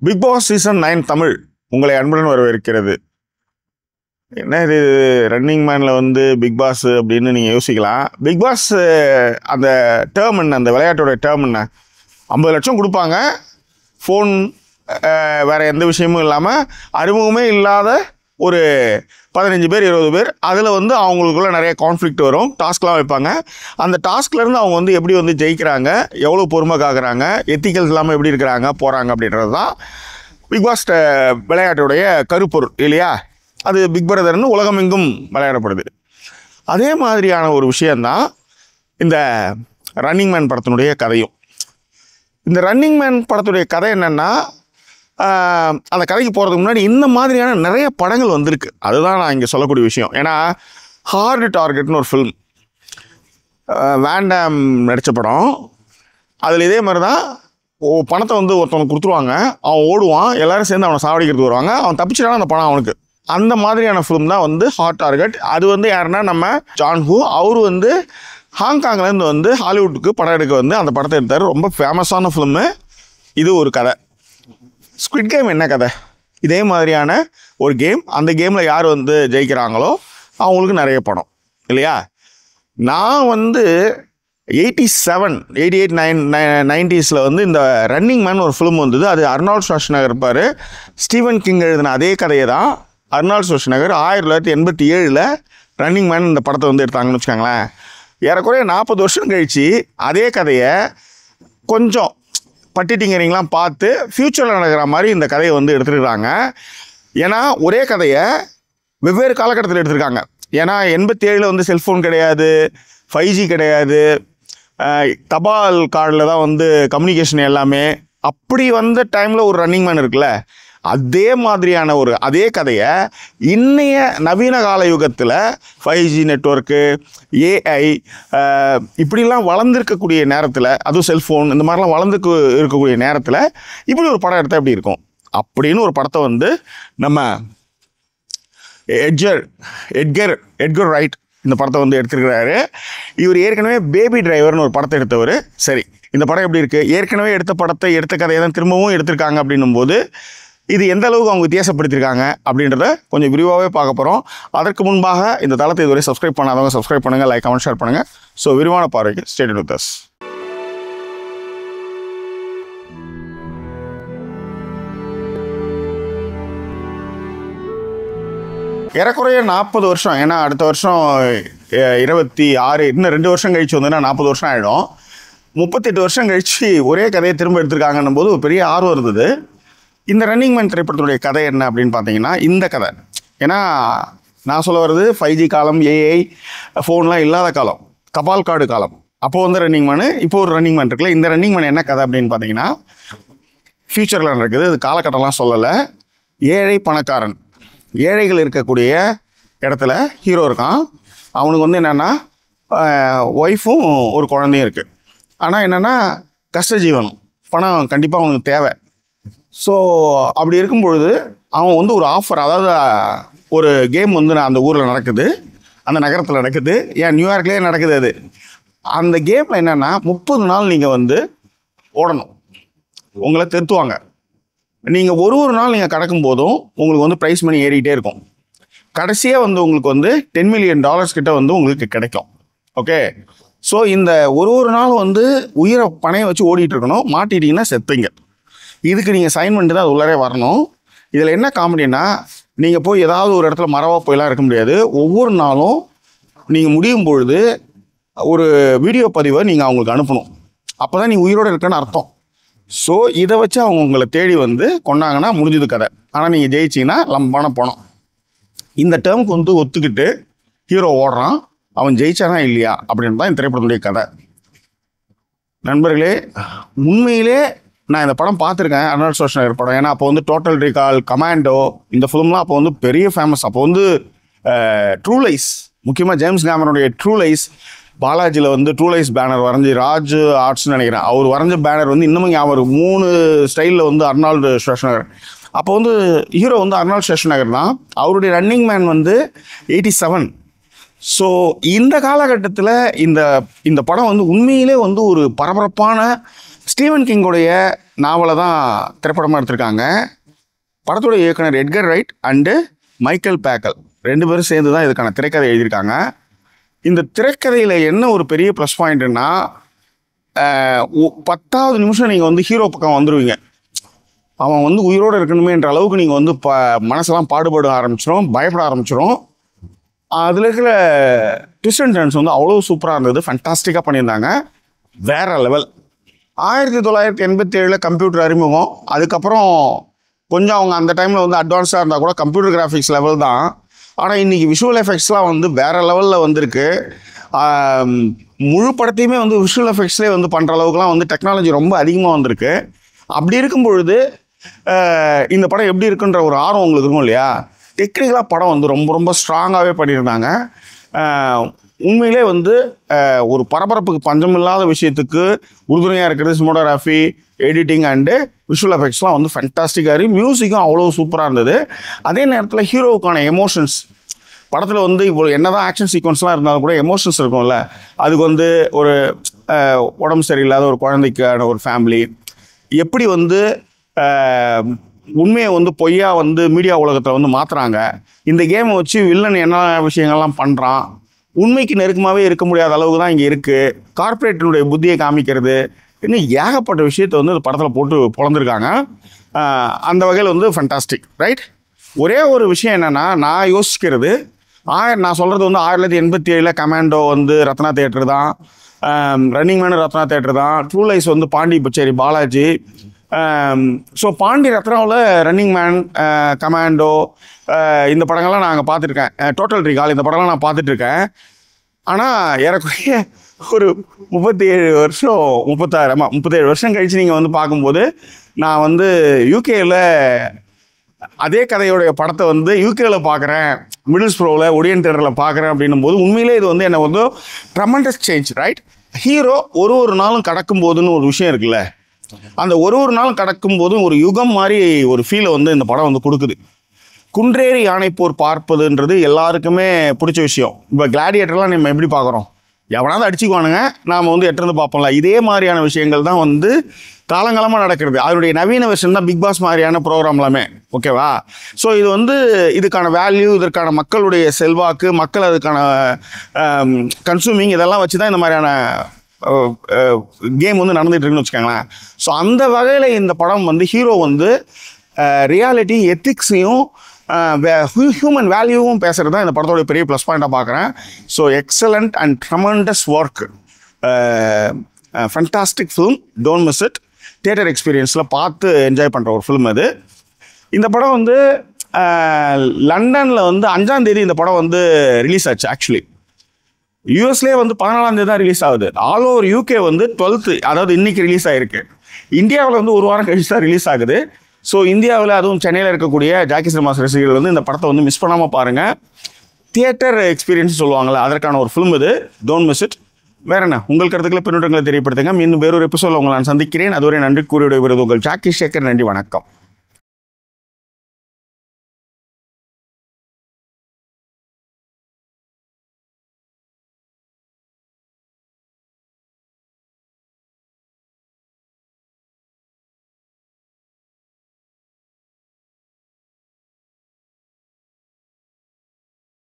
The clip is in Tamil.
பிக் பாஸ் சீசன் 9 தமிழ் உங்களை அன்புடன் வரவேற்கிறது. என்ன இது ரன்னிங் மேனில் வந்து பிக் பாஸ் அப்படின்னு நீங்கள் யோசிக்கலாம். பிக் பாஸ் அந்த டேர்ம் என்ன, அந்த விளையாட்டோட டேர்ம் என்ன? 50 லட்சம் கொடுப்பாங்க, ஃபோன், வேறு எந்த விஷயமும் இல்லாமல் அறிமுகமே இல்லாத ஒரு 15 பேர் 20 பேர். அதில் வந்து அவங்களுக்குள்ள நிறைய கான்ஃப்ளிக்ட் வரும், டாஸ்க்லாம் வைப்பாங்க. அந்த டாஸ்க்லேருந்து அவங்க வந்து எப்படி வந்து ஜெயிக்கிறாங்க, எவ்வளோ பொறுமை காக்குறாங்க, எத்திக்கல்ஸ் இல்லாமல் எப்படி இருக்கிறாங்க போகிறாங்க அப்படின்றது தான் பிக் பாஸ் விளையாட்டுடைய கருப்பொருள் இல்லையா? அது பிக் பிரதர்னு உலகமெங்கும் விளையாடப்படுது. அதே மாதிரியான ஒரு விஷயந்தான் இந்த ரன்னிங் மேன் படத்தினுடைய கதையும். இந்த ரன்னிங் மேன் படத்துடைய கதை என்னென்னா, அந்த கதைக்கு போகிறதுக்கு முன்னாடி இந்த மாதிரியான நிறைய படங்கள் வந்திருக்கு. அதுதான் நான் இங்கே சொல்லக்கூடிய விஷயம். ஏன்னா ஹார்டு டார்கெட்னு ஒரு ஃபில்ம், வேண்டாம் நடித்த படம். அதில் இதே மாதிரி தான் பணத்தை வந்து ஒருத்தவனுக்கு கொடுத்துருவாங்க, அவன் ஓடுவான், எல்லோரும் சேர்ந்து அவனை சாவடிக்கிறதுக்கு வருவாங்க, அவன் தப்பிச்சிட்டானா அந்த பணம் அவனுக்கு. அந்த மாதிரியான ஃபிலிம் தான் வந்து ஹார்ட் டார்கெட். அது வந்து யாருன்னா நம்ம ஜான் ஹூ. அவர் வந்து ஹாங்காங்லேருந்து வந்து ஹாலிவுட்டுக்கு படம் எடுக்க வந்து அந்த படத்தை எடுத்தார். ரொம்ப ஃபேமஸான ஃபிலிமு. இது ஒரு கதை. ஸ்குவிட் கேம் என்ன கதை? இதே மாதிரியான ஒரு கேம். அந்த கேமில் யார் வந்து ஜெயிக்கிறாங்களோ அவங்களுக்கு நிறைய பணம் இல்லையா? நான் வந்து 87, 88, 90s வந்து இந்த ரன்னிங் மேன் ஒரு ஃபிலிம் வந்தது. அது அர்னால்ட் ஷ்வார்ஸ்நெகர் இருப்பார். ஸ்டீவன் கிங் எழுதின அதே கதையை தான் அர்னால்ட் ஷ்வார்ஸ்நெகர் 1987 ரன்னிங் மேன் இந்த படத்தை வந்து எடுத்தாங்கன்னு வச்சுக்கோங்களேன். ஏறக்குறைய 40 வருஷம் கழித்து அதே கதையை கொஞ்சம் பட்டிட்டிங்கரிங்லாம் பார்த்து ஃப்யூச்சரில் நடக்கிற மாதிரி இந்த கதையை வந்து எடுத்துருக்காங்க. ஏன்னா ஒரே கதையை வெவ்வேறு காலகட்டத்தில் எடுத்திருக்காங்க. ஏன்னா 87 வந்து செல்ஃபோன் கிடையாது, 5G கிடையாது, தபால் கார்டில் தான் வந்து கம்யூனிகேஷன் எல்லாமே. அப்படி வந்த டைமில் ஒரு ரன்னிங் மேன் இருக்குல்ல, அதே மாதிரியான அதே கதையை இன்னைய நவீன கால யுகத்தில் 5G நெட்வொர்க்கு, AI இப்படிலாம் வளர்ந்துருக்கக்கூடிய நேரத்தில், அதுவும் செல்ஃபோன் இந்த மாதிரிலாம் இருக்கக்கூடிய நேரத்தில் இப்படி ஒரு படம் எடுத்தால் எப்படி இருக்கும் அப்படின்னு ஒரு படத்தை வந்து நம்ம எட்கர் ரைட் இந்த படத்தை வந்து எடுத்துருக்கிறாரு. இவர் ஏற்கனவே பேபி டிரைவர்னு ஒரு படத்தை எடுத்தவர். சரி, இந்த படம் எப்படி இருக்குது? ஏற்கனவே எடுத்த கதையை தான் திரும்பவும் எடுத்திருக்காங்க அப்படின்னும் போது இது எந்த அளவுக்கு அவங்க வித்தியாசப்படுத்தியிருக்காங்க அப்படின்றத கொஞ்சம் விரிவாகவே பார்க்க போகிறோம். அதற்கு முன்பாக இந்த தளத்தை இதுவரை சப்ஸ்கிரைப் பண்ணாதவங்க சப்ஸ்கிரைப் பண்ணுங்கள், லைக், கமெண்ட், ஷேர் பண்ணுங்கள். ஸோ விரிவான பார்வைக்கு ஸ்டே டியூன்ட் வித் அஸ். ஏறக்குறைய 40 வருஷம், ஏன்னா அடுத்த வருஷம் 26, இன்னும் 2 வருஷம் கழிச்சு வந்ததுன்னா 40 வருஷம் ஆகிடும். 38 வருஷம் கழித்து ஒரே கதையை திரும்ப எடுத்திருக்காங்கன்னும் போது ஒரு பெரிய ஆர்வம் இருந்தது. இந்த ரன்னிங் மேன் திரைப்படத்துடைய கதை என்ன அப்படின்னு பார்த்தீங்கன்னா, இந்த கதை. ஏன்னா நான் சொல்ல வர்றது 5G காலம், AI ஃபோன்லாம் இல்லாத காலம், தபால் கார்டு காலம். அப்போது வந்து ரன்னிங் மேனு, இப்போ ஒரு ரன்னிங் மேன் இருக்குல்ல. இந்த ரன்னிங் மேன் என்ன கதை அப்படின்னு பார்த்தீங்கன்னா, ஃப்யூச்சரில் இருக்குது. அது காலகட்டம்லாம் சொல்லலை. ஏழை பணக்காரன், ஏழைகள் இருக்கக்கூடிய இடத்துல ஹீரோ இருக்கான். அவனுக்கு வந்து என்னென்னா ஒய்ஃபும் ஒரு குழந்தையும் இருக்குது. ஆனால் என்னென்னா கஷ்டஜீவனம், பணம் கண்டிப்பாக அவனுக்கு தேவை. ஸோ அப்படி இருக்கும்பொழுது அவன் வந்து ஒரு ஆஃபர், அதாவது ஒரு கேம் வந்து அந்த ஊரில் நடக்குது, அந்த நகரத்தில் நடக்குது, ஏன் நியூயார்க்லேயே நடக்குது. அது அந்த கேமில் என்னென்னா 30 நாள் நீங்கள் வந்து ஓடணும், உங்களை திருத்துவாங்க. நீங்கள் ஒரு நாள் நீங்கள் கடக்கும் போதும் உங்களுக்கு வந்து ப்ரைஸ் மணி ஏறிக்கிட்டே இருக்கும். கடைசியாக வந்து உங்களுக்கு வந்து $10 மில்லியன் கிட்ட வந்து உங்களுக்கு கிடைக்கும். ஓகே, ஸோ இந்த ஒரு நாள் வந்து உயிரை பணையை வச்சு ஓடிட்டு இருக்கணும். மாட்டிட்டீங்கன்னா செத்துங்க. இதுக்கு நீங்கள் சைன் பண்ணிட்டு தான் அது உள்ளரே வரணும். இதில் என்ன காமெடினா, நீங்கள் போய் ஏதாவது ஒரு இடத்துல மரவாக போயெல்லாம் இருக்க முடியாது. ஒவ்வொரு நாளும் நீங்கள் முடியும் பொழுது ஒரு வீடியோ பதிவை நீங்கள் அவங்களுக்கு அனுப்பணும். அப்போ தான் நீங்கள் உயிரோடு இருக்கன்னு அர்த்தம். ஸோ இதை வச்சு அவங்க உங்களை தேடி வந்து கொண்டாங்கன்னா முடிஞ்சது கதை. ஆனால் நீங்கள் ஜெயிச்சிங்கன்னா லம்பான பணம். இந்த டேர்முக்கு வந்து ஒத்துக்கிட்டு ஹீரோ ஓடுறான், அவன் ஜெயிச்சானா இல்லையா அப்படின்னு தான் இந்த திரைப்படத்துடைய கதை. நண்பர்களே, உண்மையிலே நான் இந்த படம் பார்த்துருக்கேன், அர்னால்ட் ஷ்வார்ஸ்நெகர் படம். ஏன்னா அப்போ வந்து டோட்டல் ரீகால், கமாண்டோ இந்த ஃபிலிம்லாம் அப்போ வந்து பெரிய ஃபேமஸ். அப்போ வந்து ட்ரூ லைஸ், முக்கியமாக ஜேம்ஸ் கேமரனுடைய ட்ரூ லைஸ், பாலாஜியில் வந்து ட்ரூ லைஸ் பேனர் வரைஞ்சி, ராஜ் ஆர்ட்ஸ்னு நினைக்கிறேன், அவர் வரைஞ்ச பேனர் வந்து இன்னமும் ஞாபகம் 3 ஸ்டைலில் வந்து அர்னால்டு ஷ்வார்ஸ்நெகர். அப்போ வந்து ஹீரோ வந்து அர்னால்ட் ஷ்வார்ஸ்நெகர் தான். அவருடைய ரன்னிங் மேன் வந்து 87. ஸோ இந்த காலகட்டத்தில் இந்த படம் வந்து உண்மையிலே வந்து ஒரு பரபரப்பான ஸ்டீவன் கிங்கோடைய நாவலை தான் திரைப்படமாக எடுத்திருக்காங்க. படத்தோட இயக்குனர் Edgar right and Michael Bekal 2 பேரும் சேர்ந்து தான் இதுக்கான திரைக்கதை எழுதியிருக்காங்க. இந்த திரைக்கதையில் என்ன ஒரு பெரிய ப்ளஸ் பாயிண்ட்னா 10வது நிமிஷம் நீங்கள் வந்து ஹீரோ பக்கம் வந்துடுவீங்க. அவன் வந்து உயிரோடு இருக்கணுமேன்ற அளவுக்கு நீங்கள் வந்து மனசெல்லாம் பாடுபட ஆரம்பிச்சிடும், பயப்பட ஆரம்பிச்சிடும். அதில் இருக்கிற ட்விஸ்ட் அண்ட் டர்ன்ஸ் வந்து அவ்வளோ சூப்பராக இருந்தது, ஃபண்டாஸ்டிக்காக பண்ணியிருந்தாங்க, வேற லெவல். 1987 கம்ப்யூட்டர் அறிமுகம். அதுக்கப்புறம் கொஞ்சம் அவங்க அந்த டைமில் வந்து அட்வான்ஸாக இருந்தால் கூட கம்ப்யூட்டர் கிராஃபிக்ஸ் லெவல் தான். ஆனால் இன்றைக்கி விஷுவல் எஃபெக்ட்ஸ்லாம் வந்து வேறு லெவலில் வந்திருக்கு. முழு படத்தையுமே வந்து விஷுவல் எஃபெக்ட்ஸ்லேயே வந்து பண்ணுற அளவுக்குலாம் வந்து டெக்னாலஜி ரொம்ப அதிகமாக வந்திருக்கு. அப்படி இருக்கும் பொழுது இந்த படம் எப்படி இருக்குன்ற ஒரு ஆர்வம் உங்களுக்கு இருக்கும் இல்லையா? டெக்னிக்கலாக படம் வந்து ரொம்ப ரொம்ப ஸ்ட்ராங்காகவே பண்ணியிருந்தாங்க. உண்மையிலே வந்து ஒரு பரபரப்புக்கு பஞ்சமில்லாத விஷயத்துக்கு உறுதுணையாக இருக்கிறது சினிமோட்டோகிராஃபி, எடிட்டிங் அண்டு விஷுவல் எஃபெக்ட்ஸ்லாம் வந்து ஃபேண்டாஸ்டிக்காக இருக்குது. மியூசிக்கும் அவ்வளோ சூப்பராக இருந்தது. அதே நேரத்தில் ஹீரோவுக்கான எமோஷன்ஸ் படத்தில் வந்து இப்போ என்ன தான் ஆக்ஷன் சீக்வன்ஸ்லாம் இருந்தாலும் கூட எமோஷன்ஸ் இருக்கும்ல. அதுக்கு வந்து ஒரு உடம்பு சரியில்லாத ஒரு குழந்தைக்கான ஒரு ஃபேமிலி எப்படி வந்து உண்மையை வந்து பொய்யா வந்து மீடியா உலகத்தில் வந்து மாற்றுறாங்க, இந்த கேமை வச்சு வில்லன் என்ன விஷயங்கள்லாம் பண்ணுறான், உண்மைக்கு நெருக்கமாகவே இருக்க முடியாத அளவுக்கு தான் இங்கே இருக்குது. கார்ப்பரேட்டினுடைய புத்தியை காமிக்கிறது, இன்னும் ஏகப்பட்ட விஷயத்தை வந்து இந்த படத்தில் போட்டு பொழந்திருக்காங்க. அந்த வகையில் வந்து ஃபண்டாஸ்டிக் ரைட். ஒரே ஒரு விஷயம் என்னென்னா, நான் யோசிக்கிறது நான் சொல்கிறது வந்து 1987 கமாண்டோ வந்து ரத்னா தேட்டர் தான், ரன்னிங் மேனு ரத்னா தேட்டர் தான், ட்ரூ லைஸ் வந்து பாண்டி பச்சேரி பாலாஜி. ஸோ பாண்டி ரத்னாவில் ரன்னிங் மேன், கமாண்டோ இந்த படங்கள்லாம் நான் அங்கே பார்த்துருக்கேன். டோட்டல் ரீகால் இந்த படம்லாம் நான் பார்த்துட்ருக்கேன். ஆனால் ஏறக்குறைய ஒரு 37 வருஷம் 37 வருஷம் கழித்து நீங்கள் வந்து பார்க்கும்போது நான் வந்து யூகேயில் அதே கதையோடைய படத்தை வந்து யூகேவில் பார்க்குறேன், மிடில் ஸ்ப்ரோவில் ஒடியன் தேட்டரில் பார்க்குறேன் அப்படின்னும் போது உண்மையிலே இது வந்து என்ன வந்து ட்ரமெண்டஸ் சேஞ்ச் ரைட். ஹீரோ ஒரு நாளும் கடக்கும் போதுன்னு ஒரு விஷயம் இருக்குல்ல, அந்த ஒரு நாளும் கடக்கும் போதும் ஒரு யுகம் மாதிரி ஒரு ஃபீலை வந்து இந்த படம் வந்து கொடுக்குது. குன்றேறி யானை போர் பார்ப்பதுன்றது எல்லாருக்குமே பிடிச்ச விஷயம். இப்போ கிளாடியேட்டர்லாம் நம்ம எப்படி பார்க்குறோம், எவனாவது அடிச்சுக்குவானுங்க, நாம் வந்து எட்டிருந்து பார்ப்போம்ல. இதே மாதிரியான விஷயங்கள் தான் வந்து காலங்காலமாக நடக்கிறது. அதனுடைய நவீன வெர்ஷன் தான் பிக் பாஸ் மாதிரியான ப்ரோக்ராம் எல்லாமே, ஓகேவா? ஸோ இது வந்து இதுக்கான வேல்யூ, இதற்கான மக்களுடைய செல்வாக்கு, மக்கள் அதுக்கான கன்சூமிங் இதெல்லாம் வச்சு தான் இந்த மாதிரியான கேம் வந்து நடந்துகிட்டு இருக்குன்னு வச்சுக்கோங்களேன். ஸோ அந்த வகையில் இந்த படம் வந்து ஹீரோ வந்து ரியாலிட்டி, எத்திக்ஸையும் ஹியூமன் வேல்யூவும் பேசுகிறது தான் இந்த படத்தோட பெரிய ப்ளஸ் பாயிண்ட்டாக பார்க்குறேன். So excellent and tremendous work, fantastic film, don't miss it. Theatre எக்ஸ்பீரியன்ஸில் பார்த்து என்ஜாய் பண்ணுற ஒரு ஃபிலிம் அது. இந்த படம் வந்து லண்டனில் வந்து 5ஆம் தேதி இந்த படம் வந்து ரிலீஸ் ஆச்சு. ஆக்சுவலி யூஎஸ்லேயே வந்து 14ஆம் தேதி தான் ரிலீஸ் ஆகுது. ஆல் ஓவர் யூகே வந்து 12th, அதாவது இன்றைக்கி ரிலீஸ் ஆகிருக்கு. இந்தியாவில் வந்து ஒரு வாரம் கழிச்சு தான் ரிலீஸ் ஆகுது. ஸோ இந்தியாவில் அதுவும் சென்னையில் இருக்கக்கூடிய ஜாக்கி சினிமாஸ் ரசிகர்கள் வந்து இந்த படத்தை வந்து மிஸ் பண்ணாமல் பாருங்கள். தியேட்டர் எக்ஸ்பீரியன்ஸ் சொல்லுவாங்கள்ல, அதற்கான ஒரு ஃபிலிம் இது, டோன்ட் மிஸ் இட். வேற என்ன உங்கள் கருத்துக்களை பின்னூட்டங்களை தெரியப்படுத்துங்க. இன்னும் வேறொரு எபிசோடில் உங்களை நான் சந்திக்கிறேன். அதுவரை நன்றி கூறிய விருது உங்கள் ஜாக்கி சேகர். நன்றி, வணக்கம்.